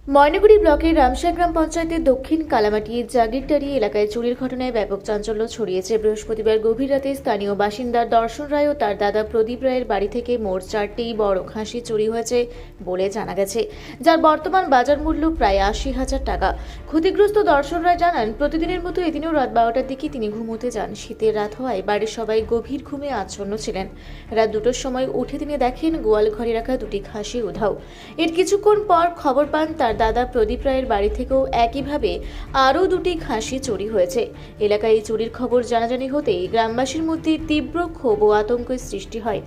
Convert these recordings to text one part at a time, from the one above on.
ময়নাগুড়ি ব্লকের রামসার গ্রাম পঞ্চায়েতের দক্ষিণ কালামাটি জাগিরটারি এলাকায় চুরির ঘটনায় ব্যাপক চাঞ্চল্য ছড়িয়েছে। বৃহস্পতিবার গভীর রাতে স্থানীয় বাসিন্দা দর্শন রায় ও তার দাদা প্রদীপ রায়ের বাড়ি থেকে মোট 4টি বড় খাসি চুরি হয়েছে বলে জানা গেছে, যার বর্তমান বাজার মূল্য প্রায় 80,000 টাকা। ক্ষতিগ্রস্ত দর্শন রায় জানান, প্রতিদিনের মতো এদিনও রাত 12টার দিকে তিনি ঘুমোতে যান। শীতের রাত হওয়ায় বাড়ির সবাই গভীর ঘুমে আচ্ছন্ন ছিলেন। রাত 2টোর সময় উঠে তিনি দেখেন গোয়াল ঘরে রাখা 2টি খাসি উধাও। এর কিছুক্ষণ পর খবর পান তার দাদা প্রদীপ রায়ের বাড়ি থেকেও একইভাবে আরও 2টি খাসি চুরি হয়েছে। এলাকায় এই চুরির খবর জানাজানি হতেই গ্রামবাসীর মধ্যে তীব্র ক্ষোভ ও আতঙ্কের সৃষ্টি হয়।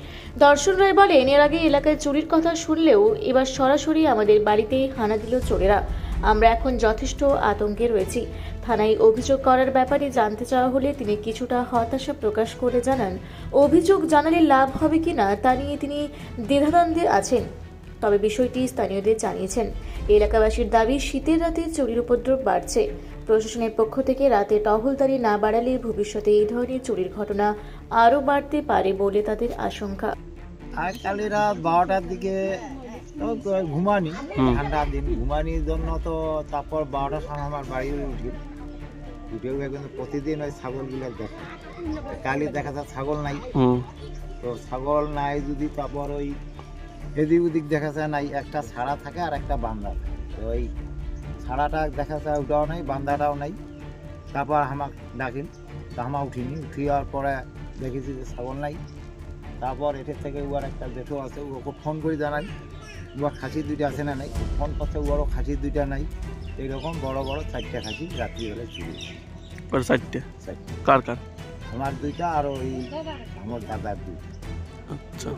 দর্শন রায় বলেন, এর আগে এলাকায় চুরির কথা শুনলেও এবার সরাসরি আমাদের বাড়িতে হানা দিল চোরেরা। আমরা এখন যথেষ্ট আতঙ্কে রয়েছি। থানায় অভিযোগ করার ব্যাপারে জানতে চাওয়া হলে তিনি কিছুটা হতাশা প্রকাশ করে জানান, অভিযোগ জানালে লাভ হবে কিনা তা নিয়ে তিনি দ্বিধাদ্বন্দ্বে আছেন। তবে বিষয়টি স্থানীয়দের জানিয়েছেন। এলাকাবাসীর দাবি, শীতের রাতে চুরির উপদ্রব বাড়ছে। প্রশাসনের পক্ষ থেকে রাতে টহলদারি না বাড়ালে ভবিষ্যতে এই ধরনের চুরির ঘটনা আরও বাড়তে পারে বলে তাদের আশঙ্কা। আজকাল রাত 12টার দিকে ঘুমানি, ঠান্ডার দিন ঘুমানির জন্য তো তারপর 12টার সময় আমার বাড়ি উঠে কিন্তু প্রতিদিন ওই ছাগলগুলো দেখে। কালি দেখা যায় ছাগল নাই, তো ছাগল নাই যদি তারপর ওই এদিক ওদিক দেখা যায় নাই, একটা ছাড়া থাকে আর একটা বান্ধা থাকে। তো ওই ছাড়াটা দেখা যায় ওটাও নাই, বান্ধাটাও নাই। তারপর আমাক ডাকিন, তা আমা উঠিনি, উঠি যাওয়ার পরে দেখেছি যে ছাগল নাই। তারপর এটার থেকে উয়ার একটা জেঠো আছে, ওকে ফোন করে জানাই উয়ার খাসি 2টা আছে না নাই। ফোন করতে উয়ারও খাসি 2টা নাই। এইরকম বড় বড় 4টে খাসি রাত্রিবেলা চুরি। 4টে? চারটে। কার কার? আমার 2টা আর ওই আমার দাদার 2টা। আচ্ছা,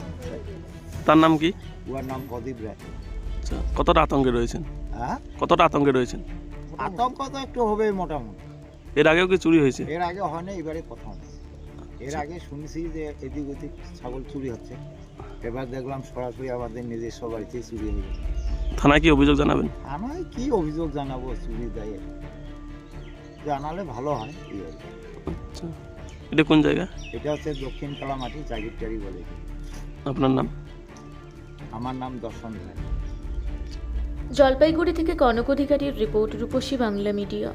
তার নাম কি? উয়ার নাম প্রদীপ রায়। আচ্ছা, কতটা আতঙ্কে রয়েছেন? হ্যাঁ, কতটা আতঙ্কে রয়েছেন? আতঙ্ক তো একটু হবে মোটামুটি। এর আগেও কি চুরি হয়েছে? এর আগে হয় না, এবারে প্রথম। এর আগে শুনছি যে এদিক ওদিক ছাগল চুরি হচ্ছে, এবার দেখলাম সরাসরি আমাদের নিজস্ব বাড়িতেই চুরি হয়ে গেছে। থানায় কি অভিযোগ জানাবেন? আমি কি অভিযোগ জানাবো? চুরি দায়ে জানালে ভালো হয়। এই আর কি। আচ্ছা, এটা কোন জায়গা? এটা হচ্ছে দক্ষিণ কালামাটি জাগিরটারি বলে। আপনার নাম? আমার নাম দর্শন রায়। জলপাইগুড়ি থেকে কনক অধিকারীর রিপোর্ট, রূপসী বাংলা মিডিয়া।